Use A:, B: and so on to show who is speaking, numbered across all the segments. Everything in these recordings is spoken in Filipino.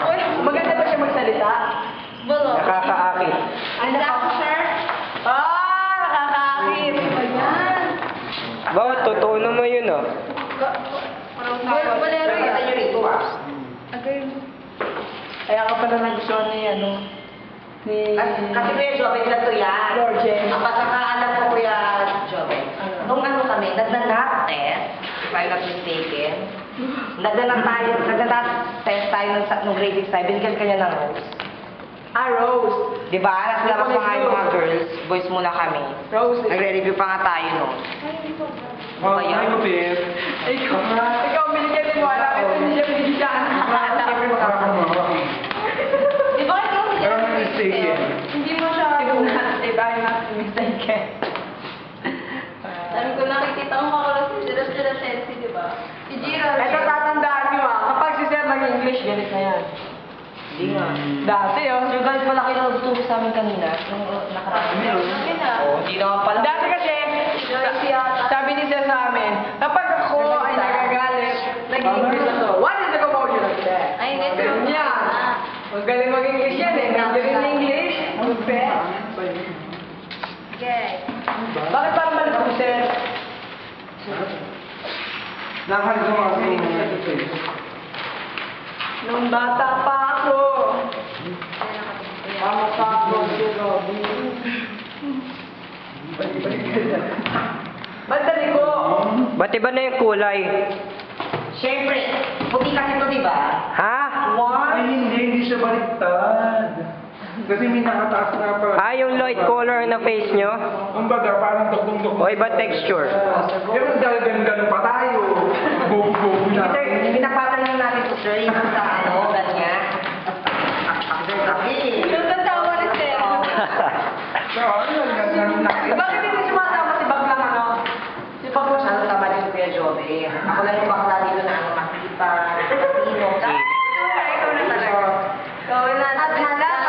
A: Uy, maganda ba siya magsalita?
B: Bulo.
C: Nakakaakit.
A: Ay,
B: Sir.
A: nakakaakit. Ano yan?
C: Bakit? Totoo naman yun, ah.
B: Bolero
D: Kita nyo
B: yun.
D: rito ah.
B: Agay.
A: Kaya ka pala nagustuhan ni, ano, ni...
D: Kasi Kuya Joven na to yan.
A: Lord James.
D: Ang pagkakaalam ko Kuya Joven, nung ano kami, nagna-nat test, if I'm not mistaken, nagna-nat test tayo nung grade 6 tayo, binigyan kanya ng rose.
A: Ah, Rose.
D: Di ba? Nasa labas pa nga yung mga girls, boys muna kami.
A: Rose.
D: Nagre-review pa nga tayo no.
E: Oh,
D: Ba yan?
E: ay, mapit.
A: Ikaw, binigyan mo. Alam ko, hindi siya binigyan.
D: Siyempre magkakaroon.
B: Di ba ikaw hindi
E: Pero
B: ka
E: may mistaken.
B: Hindi mo siya.
A: If I'm not mistaken.
B: Sabi ko nakikita ko makulas si Sira Sensi, di ba? Si Jiro.
A: Ito tatandaan nyo kapag si Sir mag-English, ganit na yan.
D: Hindi nga.
A: Dati, oh.
D: Yung ganit pala kayo nagtuturo sa amin kanina, nung nakaraan.
B: Sabi na.
D: Oo, hindi naman pala.
A: Dati kasi, sabi ni Sir sa amin, kapag ako ay nagagalit, nag-English ako. What is the commotion of that?
B: Ay, hindi.
A: Ganun yan. Magaling mag-English yan eh. Mandarin English. Good bet.
B: Okay.
A: Bakit parang malit ko, Sir?
E: Nakahal ko mga sa
A: Nung bata pa ako, ako ako si Robby. Bandali ko.
C: Ba't iba na yung kulay?
D: Siyempre, puti kasi ito, di ba?
C: Ha?
E: Ay, hindi siya baliktad. Kasi may nakataas nga pa.
C: Ah, yung light color na face nyo?
E: Kumbaga, parang dukong-dukong.
C: O iba texture?
E: Pero ganun pa tayo. Bobo na.
D: Sir, pinapatan lang natin ito, sir, yung sa ano, ganyan. Sir, kasi.
B: Yung katawa ni Sir.
E: So, ayun, ganun na.
A: Bakit hindi sumasama si Baglang ano? Si Baglang
D: Masyado tama din si Kuya Jobe. Ako lang yung bakla dito na ano, makita, sino.
B: Ikaw na talaga. Ikaw na. At halakad.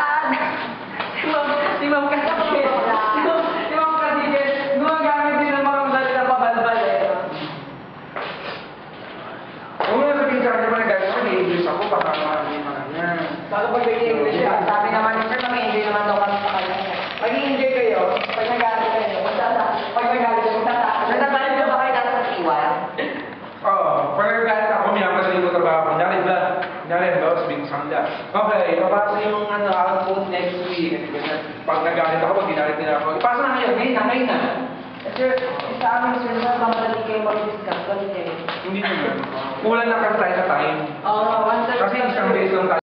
A: Si Ma'am Kadike. Si Ma'am Kadike, gumagamit din ng mga salita pabalbal eh.
E: Kung mo sabihin sa kanya pa na guys, nag-English ako, baka mga yan.
A: Bago pag nag-English yan.
D: Sabi naman ni Sir, mag-enjoy naman daw kami sa kanya.
A: Mag-enjoy kayo. Pag nagalit kayo. Pag nagalit kayo, magtatakas.
D: Nagtatalit ka ba kayo dati sa iwan?
E: Oo, pag nagagalit ako, minamadali ko trabaho. Kunyari ba? Kunyari, boss, bing sangla. Okay, papasa yung output next week. Pag nagalit ako, pag ginalit nila ako, ipasa na ngayon, ngayon na.
D: Sir, sa amin, sir, mamadali kayo mag-discuss. Ganun kayo.
E: Hindi naman. Kulang lang kasi tayo sa time.
A: Oo, once
E: Kasi isang days lang tayo.